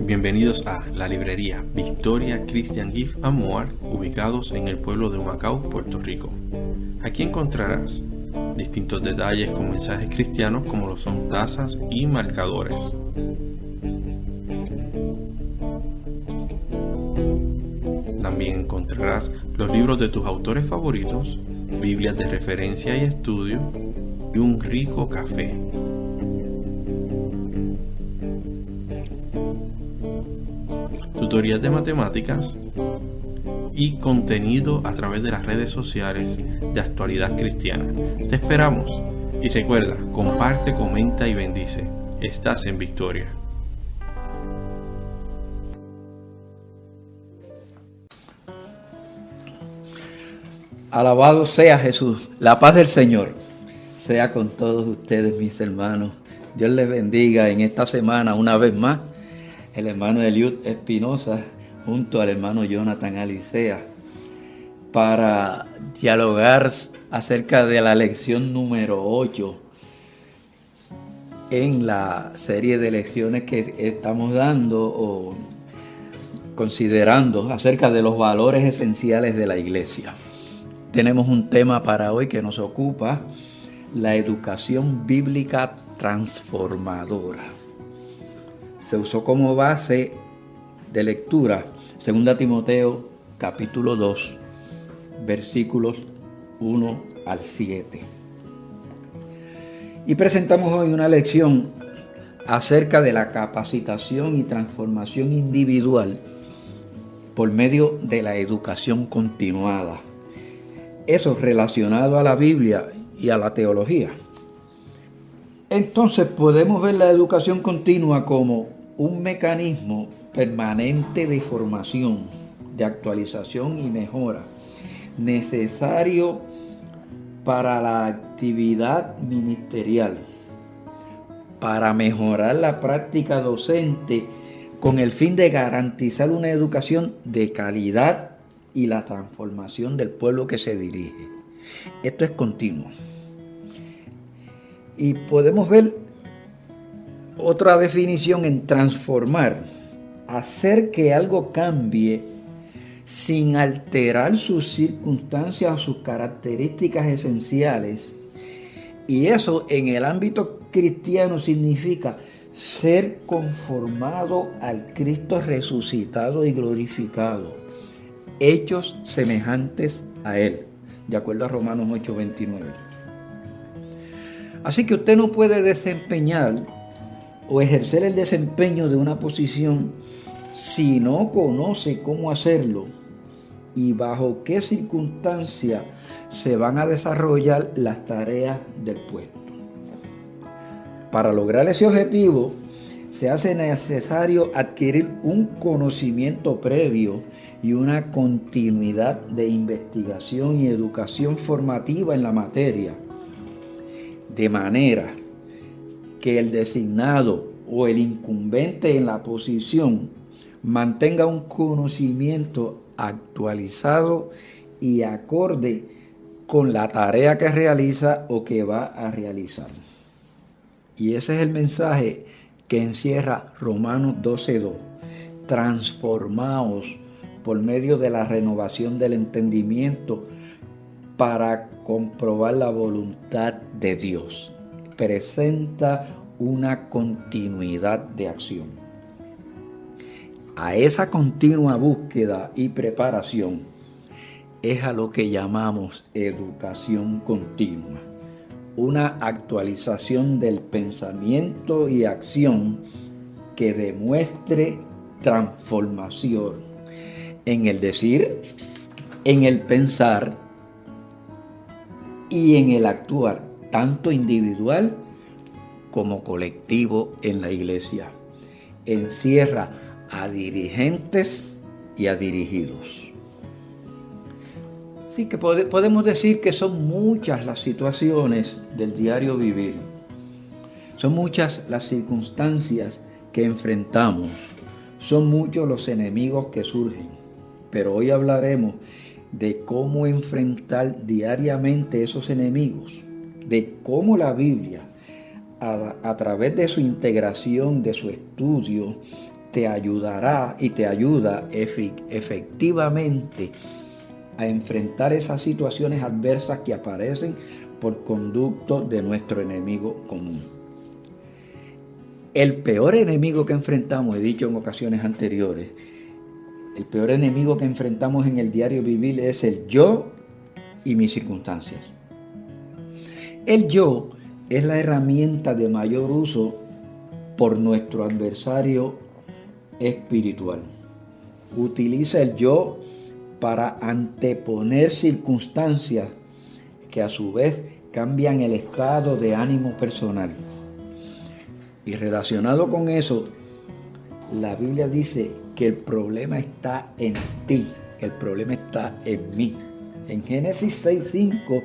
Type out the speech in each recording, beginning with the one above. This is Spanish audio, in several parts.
Bienvenidos a la librería Victoria Christian Gift and More, ubicados en el pueblo de Humacao, Puerto Rico. Aquí encontrarás distintos detalles con mensajes cristianos como lo son tazas y marcadores. También encontrarás los libros de tus autores favoritos, Biblias de referencia y estudio y un rico café. Tutorías de matemáticas y contenido a través de las redes sociales de Actualidad Cristiana. Te esperamos y recuerda, comparte, comenta y bendice. Estás en Victoria. Alabado sea Jesús. La paz del Señor sea con todos ustedes, mis hermanos. Dios les bendiga en esta semana una vez más. El hermano Eliud Espinosa junto al hermano Jonathan Alicea para dialogar acerca de la lección número 8 en la serie de lecciones que estamos dando o considerando acerca de los valores esenciales de la iglesia. Tenemos un tema para hoy que nos ocupa: la educación bíblica transformadora. Se usó como base de lectura 2 Timoteo capítulo 2, versículos 1 al 7. Y presentamos hoy una lección acerca de la capacitación y transformación individual por medio de la educación continuada. Eso relacionado a la Biblia y a la teología. Entonces podemos ver la educación continua como un mecanismo permanente de formación, de actualización y mejora, necesario para la actividad ministerial, para mejorar la práctica docente con el fin de garantizar una educación de calidad y la transformación del pueblo que se dirige. Esto es continuo. Y podemos ver otra definición en transformar: hacer que algo cambie sin alterar sus circunstancias o sus características esenciales. Y eso en el ámbito cristiano significa ser conformado al Cristo resucitado y glorificado, hechos semejantes a Él, de acuerdo a Romanos 8:29. Así que usted no puede desempeñar o ejercer el desempeño de una posición si no conoce cómo hacerlo y bajo qué circunstancias se van a desarrollar las tareas del puesto. Para lograr ese objetivo, se hace necesario adquirir un conocimiento previo y una continuidad de investigación y educación formativa en la materia, de manera que el designado o el incumbente en la posición mantenga un conocimiento actualizado y acorde con la tarea que realiza o que va a realizar. Y ese es el mensaje que encierra Romanos 12:2. Transformaos por medio de la renovación del entendimiento para comprobar la voluntad de Dios. Presenta una continuidad de acción. A esa continua búsqueda y preparación es a lo que llamamos educación continua. Una actualización del pensamiento y acción que demuestre transformación en el decir, en el pensar y en el actuar, tanto individual como colectivo en la iglesia. Encierra a dirigentes y a dirigidos. Así que podemos decir que son muchas las situaciones del diario vivir. Son muchas las circunstancias que enfrentamos. Son muchos los enemigos que surgen. Pero hoy hablaremos de cómo enfrentar diariamente esos enemigos, de cómo la Biblia a través de su integración, de su estudio, te ayudará y te ayuda efectivamente a enfrentar esas situaciones adversas que aparecen por conducto de nuestro enemigo común. El peor enemigo que enfrentamos, he dicho en ocasiones anteriores, el peor enemigo que enfrentamos en el diario vivir es el yo y mis circunstancias. El yo es la herramienta de mayor uso por nuestro adversario espiritual. Utiliza el yo para anteponer circunstancias que a su vez cambian el estado de ánimo personal. Y relacionado con eso, la Biblia dice que el problema está en ti, que el problema está en mí. En Génesis 6:5,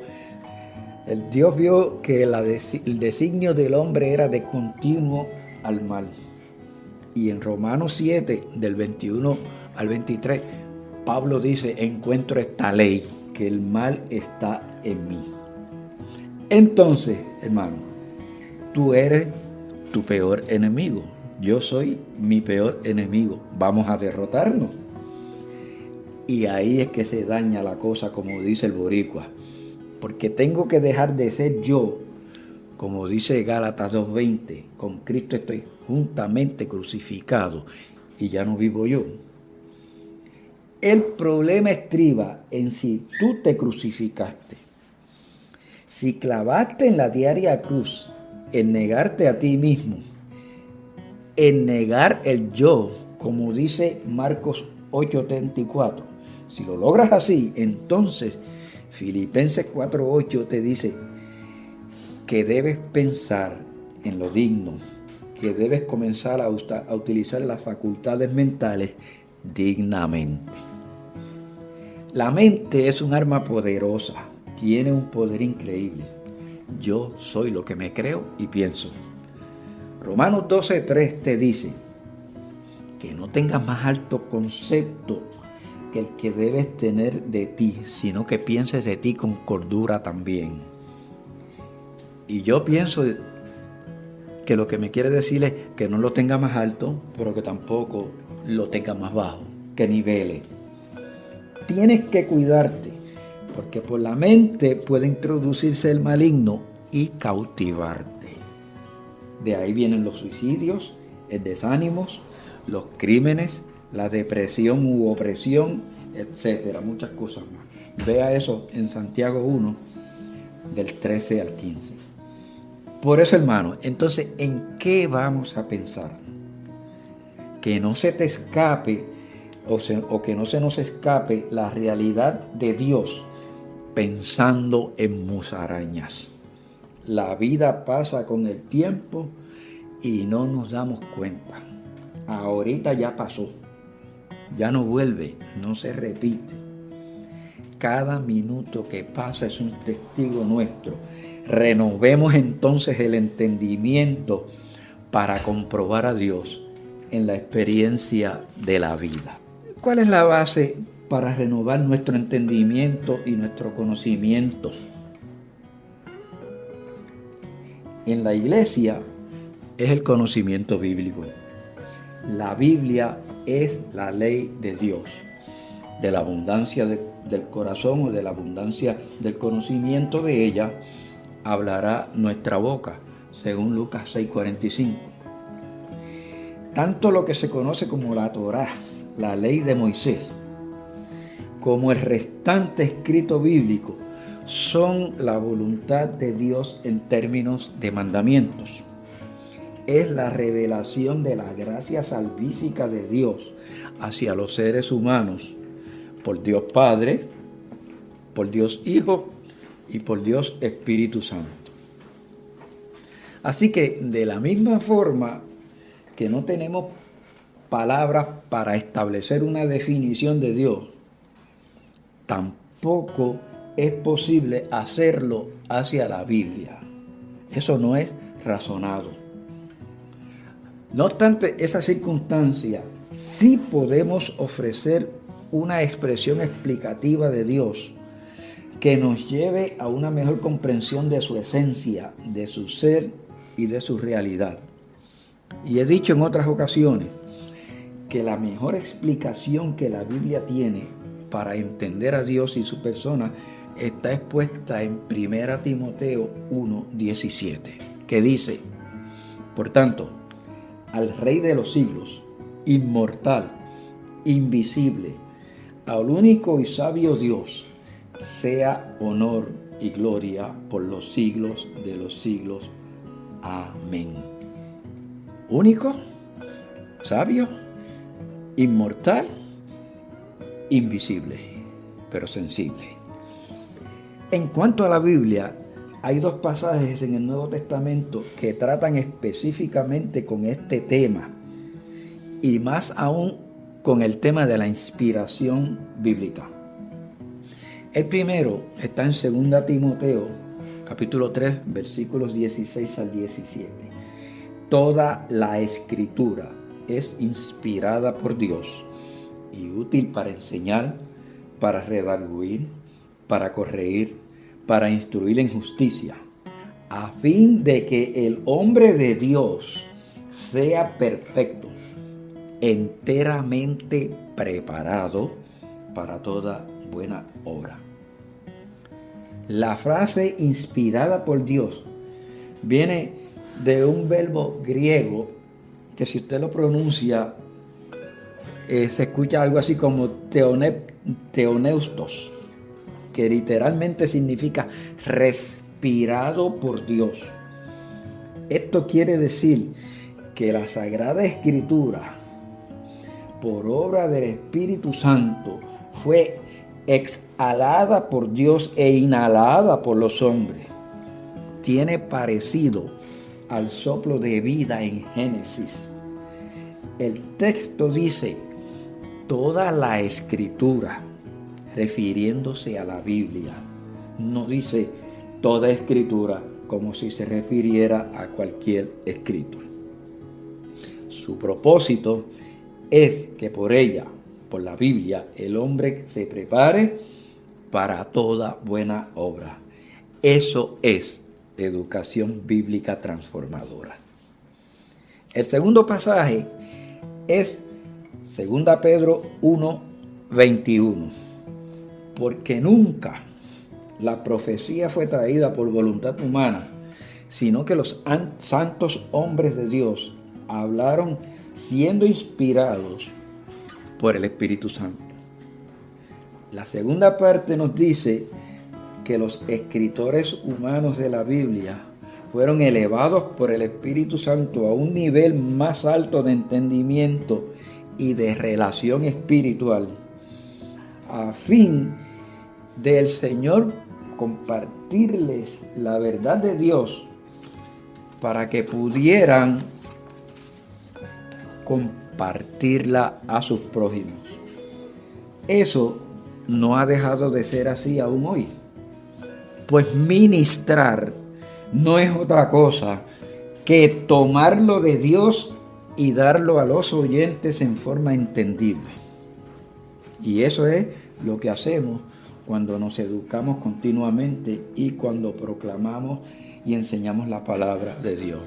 el Dios vio que el designio del hombre era de continuo al mal. Y en Romanos 7, del 21 al 23, Pablo dice, encuentro esta ley, que el mal está en mí. Entonces, hermano, tú eres tu peor enemigo. Yo soy mi peor enemigo. Vamos a derrotarnos. Y ahí es que se daña la cosa, como dice el boricua. Porque tengo que dejar de ser yo, como dice Gálatas 2:20. Con Cristo estoy juntamente crucificado y ya no vivo yo. El problema estriba en si tú te crucificaste. Si clavaste en la diaria cruz, en negarte a ti mismo, en negar el yo, como dice Marcos 8:34. Si lo logras así, entonces Filipenses 4:8 te dice que debes pensar en lo digno, que debes comenzar a utilizar las facultades mentales dignamente. La mente es un arma poderosa, tiene un poder increíble. Yo soy lo que me creo y pienso. Romanos 12:3 te dice que no tengas más alto concepto que el que debes tener de ti, sino que pienses de ti con cordura también. Y yo pienso que lo que me quiere decir es que no lo tenga más alto, pero que tampoco lo tenga más bajo, que nivele. Tienes que cuidarte, porque por la mente puede introducirse el maligno y cautivarte. De ahí vienen los suicidios, el desánimo, los crímenes, la depresión u opresión, etcétera, muchas cosas más. Vea eso en Santiago 1, del 13 al 15. Por eso, hermano, entonces, ¿en qué vamos a pensar? Que no se te escape o que no se nos escape la realidad de Dios pensando en musarañas. La vida pasa con el tiempo y no nos damos cuenta. Ahorita ya pasó, ya no vuelve, no se repite. Cada minuto que pasa es un testigo nuestro. Renovemos entonces el entendimiento para comprobar a Dios en la experiencia de la vida. ¿Cuál es la base para renovar nuestro entendimiento y nuestro conocimiento? En la iglesia es el conocimiento bíblico. La Biblia es la ley de Dios. De la abundancia del corazón o de la abundancia del conocimiento de ella hablará nuestra boca, según Lucas 6:45. Tanto lo que se conoce como la Torá, la ley de Moisés, como el restante escrito bíblico, son la voluntad de Dios en términos de mandamientos. Es la revelación de la gracia salvífica de Dios hacia los seres humanos, por Dios Padre, por Dios Hijo y por Dios Espíritu Santo. Así que de la misma forma que no tenemos palabras para establecer una definición de Dios, tampoco es posible hacerlo hacia la Biblia. Eso no es razonado. No obstante esa circunstancia, sí podemos ofrecer una expresión explicativa de Dios que nos lleve a una mejor comprensión de su esencia, de su ser y de su realidad. Y he dicho en otras ocasiones que la mejor explicación que la Biblia tiene para entender a Dios y su persona está expuesta en 1 Timoteo 1:17, que dice: por tanto, al Rey de los siglos, inmortal, invisible, al único y sabio Dios, sea honor y gloria por los siglos de los siglos. Amén. Único, sabio, inmortal, invisible, pero sensible. En cuanto a la Biblia, hay dos pasajes en el Nuevo Testamento que tratan específicamente con este tema, y más aún con el tema de la inspiración bíblica. El primero está en 2 Timoteo, capítulo 3, versículos 16 al 17. Toda la Escritura es inspirada por Dios y útil para enseñar, para redarguir, para corregir, para instruir en justicia, a fin de que el hombre de Dios sea perfecto, enteramente preparado para toda buena obra. La frase inspirada por Dios viene de un verbo griego que, si usted lo pronuncia, se escucha algo así como teoneustos, que literalmente significa respirado por Dios. Esto quiere decir que la Sagrada Escritura, por obra del Espíritu Santo, fue exhalada por Dios e inhalada por los hombres. Tiene parecido al soplo de vida en Génesis. El texto dice: toda la Escritura, refiriéndose a la Biblia. No dice toda Escritura como si se refiriera a cualquier escrito. Su propósito es que por ella, por la Biblia, el hombre se prepare para toda buena obra. Eso es educación bíblica transformadora. El segundo pasaje es 2 Pedro 1:21. Porque nunca la profecía fue traída por voluntad humana, sino que los santos hombres de Dios hablaron siendo inspirados por el Espíritu Santo. La segunda parte nos dice que los escritores humanos de la Biblia fueron elevados por el Espíritu Santo a un nivel más alto de entendimiento y de relación espiritual, a fin del Señor compartirles la verdad de Dios para que pudieran compartirla a sus prójimos. Eso no ha dejado de ser así aún hoy, pues ministrar no es otra cosa que tomarlo de Dios y darlo a los oyentes en forma entendible. Y eso es lo que hacemos cuando nos educamos continuamente y cuando proclamamos y enseñamos la palabra de Dios.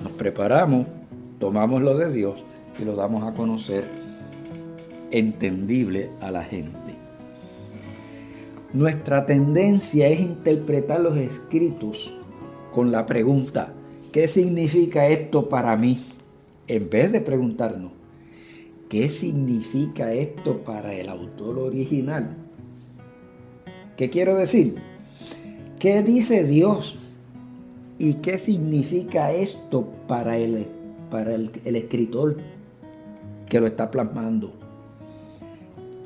Nos preparamos, tomamos lo de Dios y lo damos a conocer entendible a la gente. Nuestra tendencia es interpretar los escritos con la pregunta: ¿qué significa esto para mí? En vez de preguntarnos: ¿qué significa esto para el autor original? ¿Qué quiero decir? ¿Qué dice Dios? ¿Y qué significa esto para el escritor que lo está plasmando?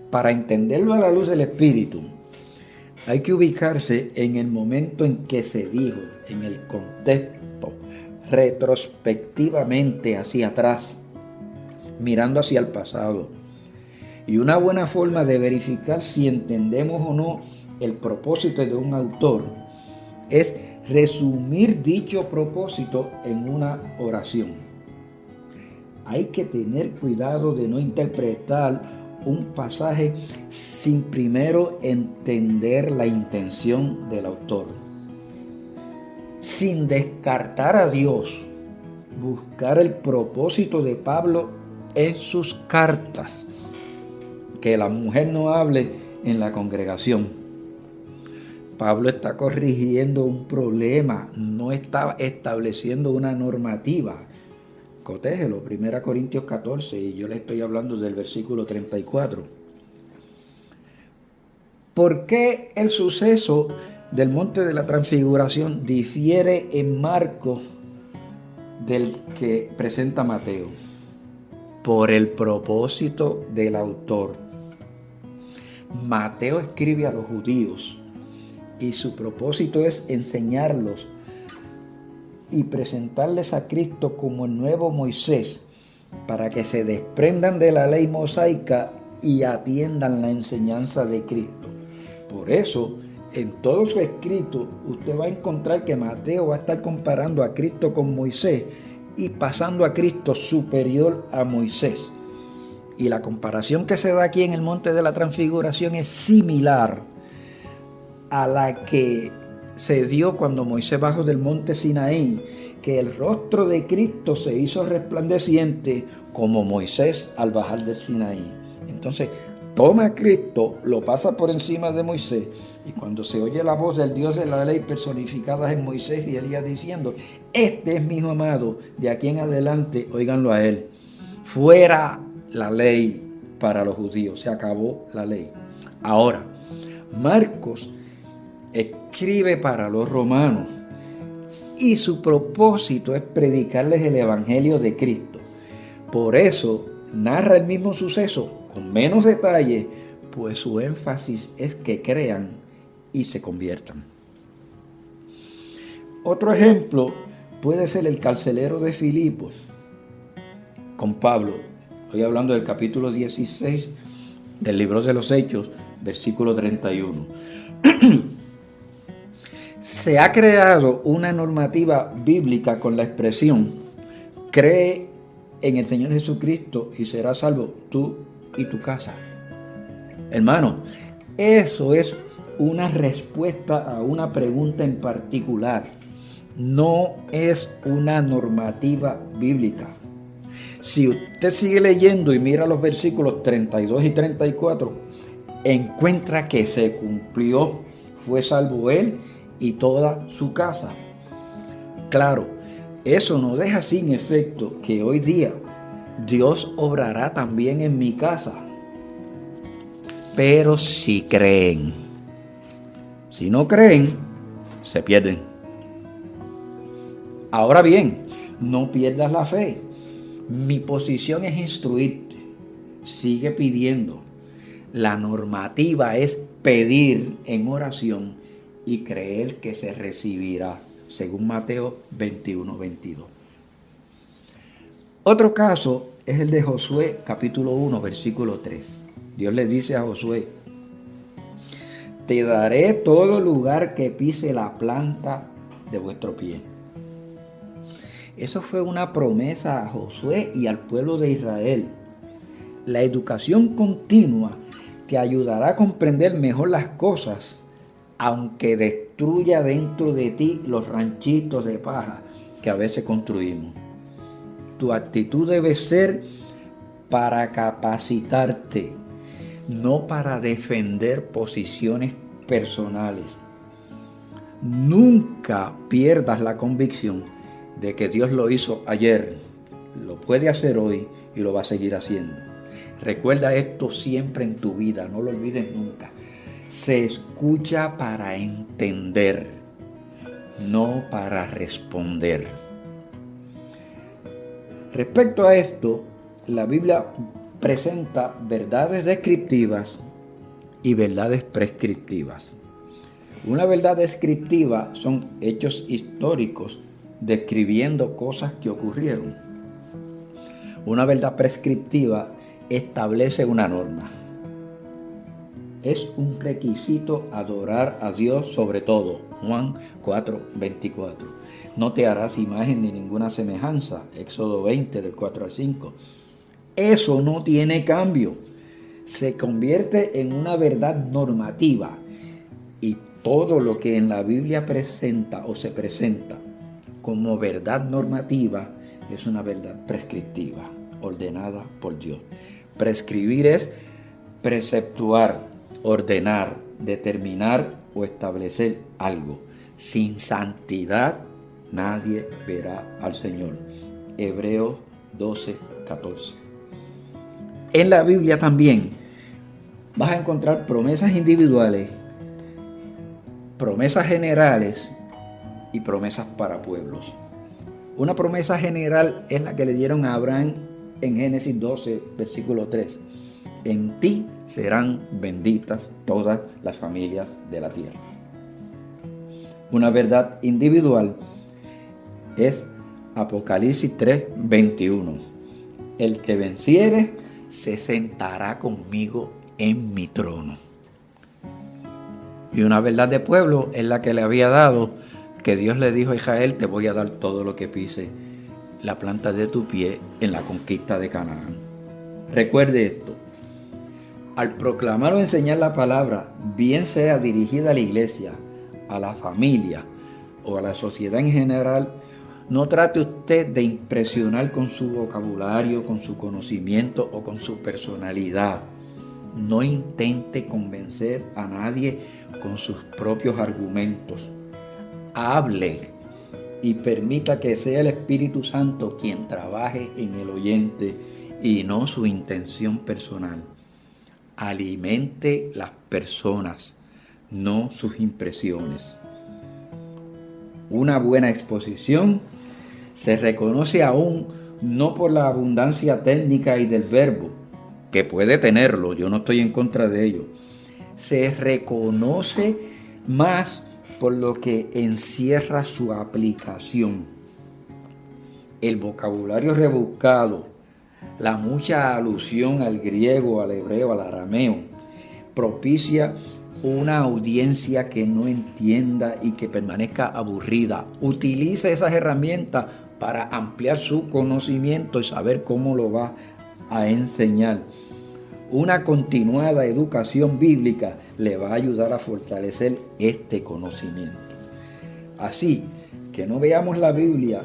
Para entenderlo a la luz del Espíritu, hay que ubicarse en el momento en que se dijo, en el contexto, retrospectivamente hacia atrás, mirando hacia el pasado. Y una buena forma de verificar si entendemos o no el propósito de un autor es resumir dicho propósito en una oración. Hay que tener cuidado de no interpretar un pasaje sin primero entender la intención del autor. Sin descartar a Dios buscar el propósito de Pablo en sus cartas. Que la mujer no hable en la congregación. Pablo está corrigiendo un problema, no está estableciendo una normativa. Cotégelo, 1 Corintios 14, y yo le estoy hablando del versículo 34. ¿Por qué el suceso del Monte de la Transfiguración difiere en Marcos del que presenta Mateo? Por el propósito del autor. Mateo escribe a los judíos y su propósito es enseñarlos y presentarles a Cristo como el nuevo Moisés, para que se desprendan de la ley mosaica y atiendan la enseñanza de Cristo. Por eso, en todo su escrito, usted va a encontrar que Mateo va a estar comparando a Cristo con Moisés y pasando a Cristo superior a Moisés. Y la comparación que se da aquí en el Monte de la Transfiguración es similar a la que se dio cuando Moisés bajó del monte Sinaí, que el rostro de Cristo se hizo resplandeciente como Moisés al bajar del Sinaí. Entonces, toma a Cristo, lo pasa por encima de Moisés, y cuando se oye la voz del Dios de la ley personificadas en Moisés y Elías diciendo: este es mi hijo amado, de aquí en adelante, óiganlo a él. Fuera la ley para los judíos, se acabó la ley. Ahora, Marcos escribe para los romanos y su propósito es predicarles el evangelio de Cristo. Por eso narra el mismo suceso con menos detalle, pues su énfasis es que crean y se conviertan. Otro ejemplo puede ser el carcelero de Filipos con Pablo. Estoy hablando del capítulo 16 del libro de los Hechos, versículo 31. Se ha creado una normativa bíblica con la expresión: cree en el Señor Jesucristo y serás salvo tú y tu casa. Hermano, eso es una respuesta a una pregunta en particular. No es una normativa bíblica. Si usted sigue leyendo y mira los versículos 32 y 34, encuentra que se cumplió, fue salvo él y toda su casa. Claro, eso no deja sin efecto que hoy día Dios obrará también en mi casa. Pero si creen. Si no creen, se pierden. Ahora bien, no pierdas la fe. Mi posición es instruirte. Sigue pidiendo. La normativa es pedir en oración y creer que se recibirá, según Mateo 21-22. Otro caso es el de Josué, capítulo 1, versículo 3. Dios le dice a Josué: te daré todo lugar que pise la planta de vuestro pie. Eso fue una promesa a Josué y al pueblo de Israel. La educación continua te ayudará a comprender mejor las cosas, aunque destruya dentro de ti los ranchitos de paja que a veces construimos. Tu actitud debe ser para capacitarte, no para defender posiciones personales. Nunca pierdas la convicción de que Dios lo hizo ayer, lo puede hacer hoy y lo va a seguir haciendo. Recuerda esto siempre en tu vida, no lo olvides nunca. Se escucha para entender, no para responder. Respecto a esto, la Biblia presenta verdades descriptivas y verdades prescriptivas. Una verdad descriptiva son hechos históricos describiendo cosas que ocurrieron. Una verdad prescriptiva establece una norma. Es un requisito adorar a Dios sobre todo. Juan 4:24. No te harás imagen ni ninguna semejanza. Éxodo 20, del 4 al 5. Eso no tiene cambio. Se convierte en una verdad normativa. Y todo lo que en la Biblia presenta o se presenta como verdad normativa es una verdad prescriptiva, ordenada por Dios. Prescribir es preceptuar, ordenar, determinar o establecer algo. Sin santidad nadie verá al Señor. Hebreos 12:14. En la Biblia también vas a encontrar promesas individuales, promesas generales y promesas para pueblos. Una promesa general es la que le dieron a Abraham en Génesis 12, versículo 3. En ti serán benditas todas las familias de la tierra. Una verdad individual es Apocalipsis 3:21. El que venciere se sentará conmigo en mi trono. Y una verdad de pueblo es la que le había dado, que Dios le dijo a Israel: te voy a dar todo lo que pise la planta de tu pie en la conquista de Canaán. Recuerde esto: al proclamar o enseñar la palabra, bien sea dirigida a la iglesia, a la familia o a la sociedad en general, no trate usted de impresionar con su vocabulario, con su conocimiento o con su personalidad. No intente convencer a nadie con sus propios argumentos. Hable y permita que sea el Espíritu Santo quien trabaje en el oyente y no su intención personal. Alimente las personas, no sus impresiones. Una buena exposición se reconoce aún no por la abundancia técnica y del verbo, que puede tenerlo, yo no estoy en contra de ello. Se reconoce más por lo que encierra su aplicación. El vocabulario rebuscado, la mucha alusión al griego, al hebreo, al arameo, propicia una audiencia que no entienda y que permanezca aburrida. Utilice esas herramientas para ampliar su conocimiento y saber cómo lo va a enseñar. Una continuada educación bíblica le va a ayudar a fortalecer este conocimiento. Así que no veamos la Biblia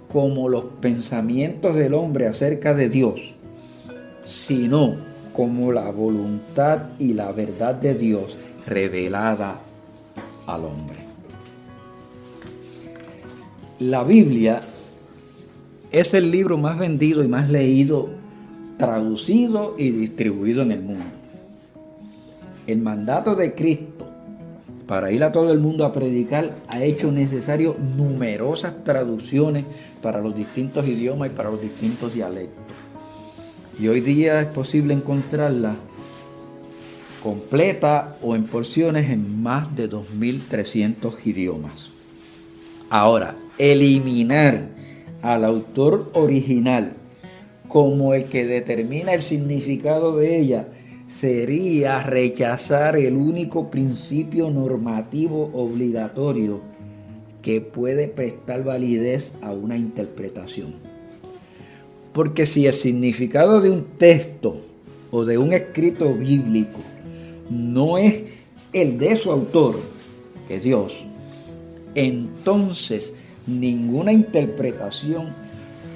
como los pensamientos del hombre acerca de Dios, sino como la voluntad y la verdad de Dios revelada al hombre. La Biblia es el libro más vendido y más leído, traducido y distribuido en el mundo. El mandato de Cristo para ir a todo el mundo a predicar ha hecho necesario numerosas traducciones para los distintos idiomas y para los distintos dialectos. Y hoy día es posible encontrarla completa o en porciones en más de 2.300 idiomas. Ahora, eliminar al autor original como el que determina el significado de ella sería rechazar el único principio normativo obligatorio que puede prestar validez a una interpretación. Porque si el significado de un texto o de un escrito bíblico no es el de su autor, que es Dios, entonces ninguna interpretación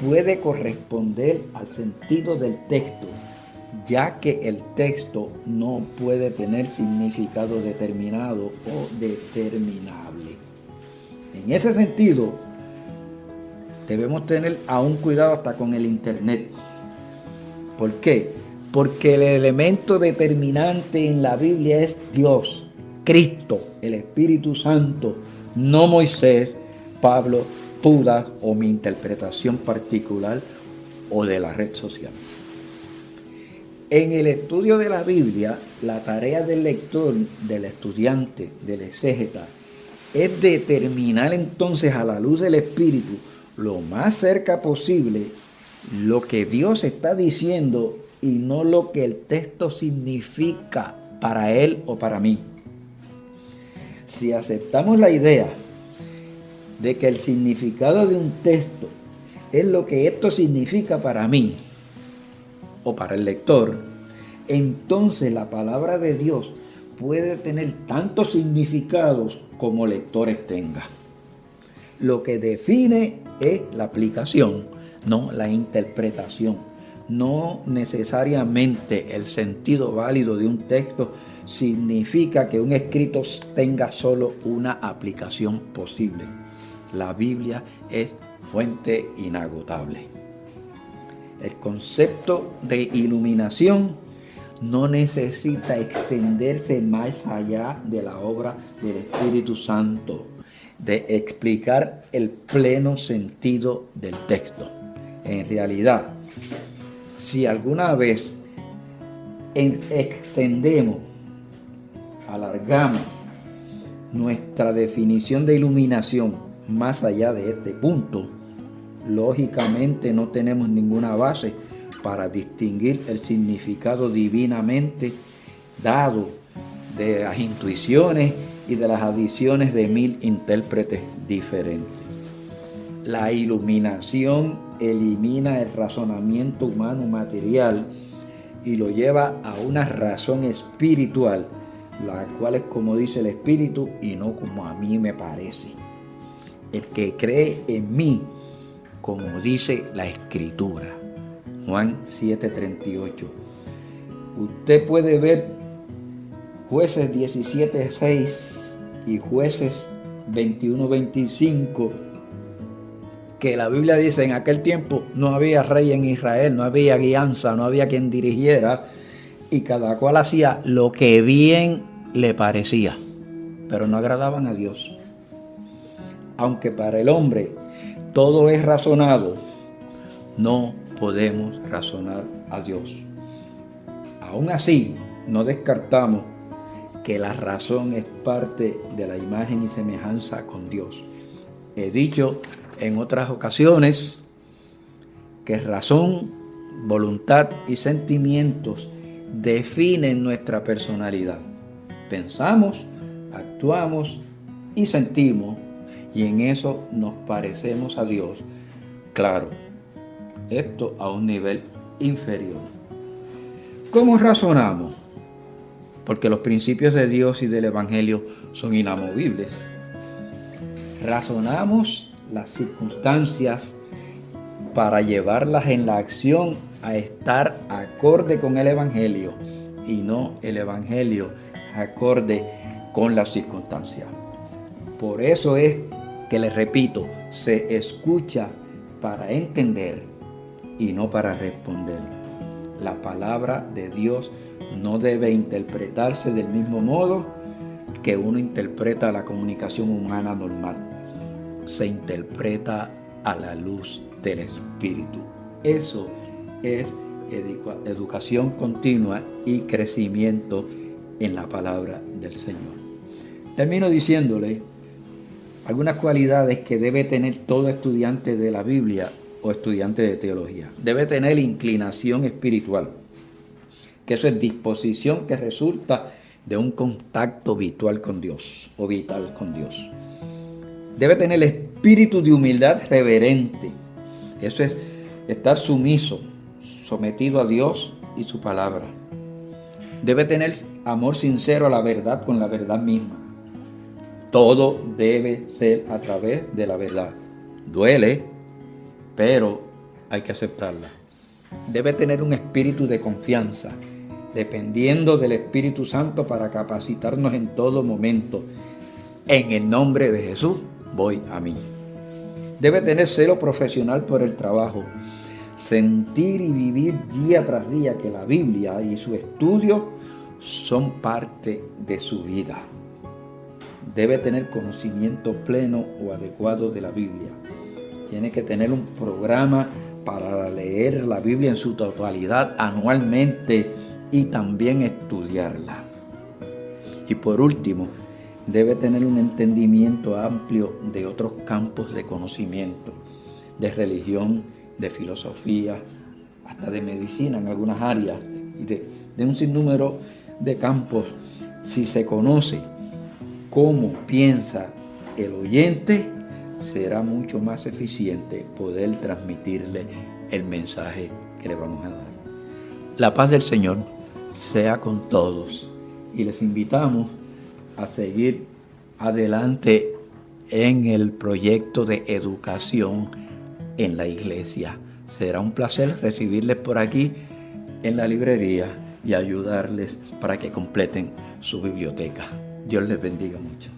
puede corresponder al sentido del texto, ya que el texto no puede tener significado determinado o determinable. En ese sentido, debemos tener aún cuidado hasta con el Internet. ¿Por qué? Porque el elemento determinante en la Biblia es Dios, Cristo, el Espíritu Santo, no Moisés, Pablo, Judas o mi interpretación particular o de la red social. En el estudio de la Biblia, la tarea del lector, del estudiante, del exégeta, es determinar entonces a la luz del Espíritu lo más cerca posible lo que Dios está diciendo y no lo que el texto significa para él o para mí. Si aceptamos la idea de que el significado de un texto es lo que esto significa para mí o para el lector, entonces la palabra de Dios puede tener tantos significados como lectores tengan. Lo que define es la aplicación, no la interpretación. No necesariamente el sentido válido de un texto significa que un escrito tenga solo una aplicación posible. La Biblia es fuente inagotable. El concepto de iluminación no necesita extenderse más allá de la obra del Espíritu Santo, de explicar el pleno sentido del texto. En realidad, si alguna vez extendemos, alargamos nuestra definición de iluminación más allá de este punto, lógicamente no tenemos ninguna base para distinguir el significado divinamente dado de las intuiciones y de las adiciones de 1000 intérpretes diferentes. La iluminación elimina el razonamiento humano material y lo lleva a una razón espiritual, la cual es como dice el Espíritu y no como a mí me parece. El que cree en mí, como dice la Escritura. Juan 7:38. Usted puede ver Jueces 17:6 y Jueces 21:25, que la Biblia dice en aquel tiempo no había rey en Israel, no había guianza, no había quien dirigiera, y cada cual hacía lo que bien le parecía, pero no agradaban a Dios. Aunque para el hombre todo es razonado, no podemos razonar a Dios. Aún así, no descartamos que la razón es parte de la imagen y semejanza con Dios. He dicho en otras ocasiones que razón, voluntad y sentimientos definen nuestra personalidad. Pensamos, actuamos y sentimos, y en eso nos parecemos a Dios. Claro, esto a un nivel inferior. ¿Cómo razonamos? Porque los principios de Dios y del Evangelio son inamovibles. Razonamos las circunstancias para llevarlas en la acción a estar acorde con el Evangelio y no el Evangelio acorde con las circunstancias. Por eso es que les repito, se escucha para entender y no para responder. La palabra de Dios no debe interpretarse del mismo modo que uno interpreta la comunicación humana normal. Se interpreta a la luz del Espíritu. Eso es educación continua y crecimiento en la palabra del Señor. Termino diciéndole algunas cualidades que debe tener todo estudiante de la Biblia o estudiante de teología. Debe tener inclinación espiritual, que eso es disposición que resulta de un contacto vital con Dios o vital con Dios. Debe tener espíritu de humildad reverente, eso es estar sumiso, sometido a Dios y su palabra. Debe tener amor sincero a la verdad con la verdad misma. Todo debe ser a través de la verdad. Duele, pero hay que aceptarla. Debe tener un espíritu de confianza, dependiendo del Espíritu Santo para capacitarnos en todo momento. En el nombre de Jesús, voy a mí. Debe tener celo profesional por el trabajo, sentir y vivir día tras día que la Biblia y su estudio son parte de su vida. Debe tener conocimiento pleno o adecuado de la Biblia. Tiene que tener un programa para leer la Biblia en su totalidad anualmente y también estudiarla. Y por último, debe tener un entendimiento amplio de otros campos de conocimiento, de religión, de filosofía, hasta de medicina en algunas áreas, y de un sinnúmero de campos. Si se conoce cómo piensa el oyente, será mucho más eficiente poder transmitirle el mensaje que le vamos a dar. La paz del Señor sea con todos y les invitamos a seguir adelante en el proyecto de educación en la iglesia. Será un placer recibirles por aquí en la librería y ayudarles para que completen su biblioteca. Dios les bendiga mucho.